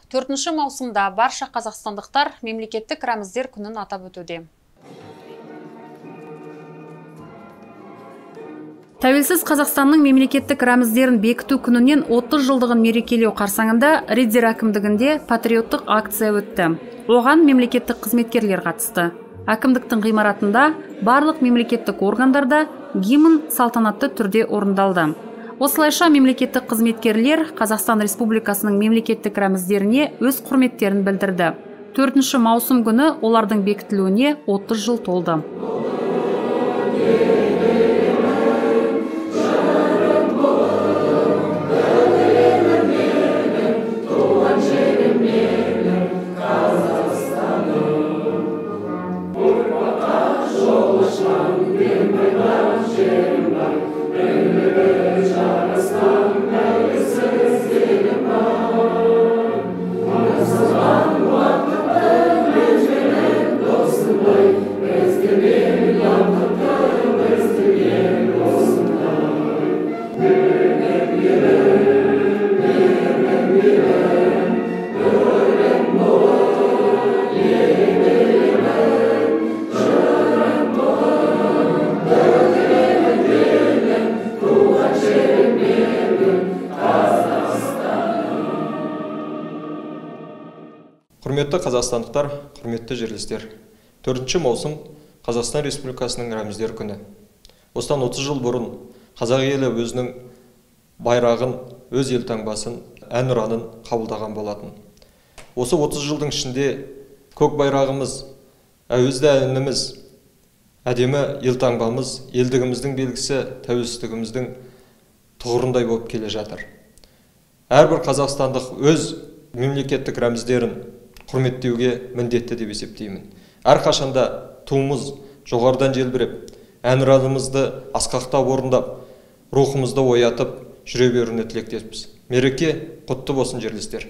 4 маусымда барша қазақстандықтар мемлекеттік рәміздер күнін атап өтуде. Тәуелсіз Қазақстанның мемлекеттік рәміздерін бекіту күнінен 30 жылдығын мерекелеу қарсаңында Риддер әкімдігінде патриоттық акция өтті. Оған мемлекеттік қызметкерлер қатысты. Әкімдіктің ғимаратында барлық мемлекеттік органдарда гимн салтанатты түрде орындалды. Осылайша мемлекеттік қызметкерлер Қазақстан Республикасының мемлекеттік рәміздеріне өз құрметтерін білдірді. 4 маусым күні олардың бекітілуіне 30 жыл толды. Құрметті қазақстандықтар, құрметті жерлестер. 4 маусым Қазақстан Республикасының рәміздер күні. Осыдан 30 жыл бұрын қазақ елі өзінің байрағын, өз елтаңбасын, әнұранын қабылдаған болатын. Осы 30 жылдың ішінде көк байрағымыз, әуезді әніміз, әдемі елтаңбамыз, елдігіміздің белгісі, тәуелсіздігіміздің тұғырындай болып келе жатыр. Әрбір қазақстандық өз мемлекеттік рәміздерін құрметтеуге міндетті деп есептеймін. Әрқашанда туымыз жоғарыдан желбіреп, әнұранымызды асқақтап орындап, рухымызды оятып жүре беруіне тілектеспіз. Мереке құтты болсын жерлестер.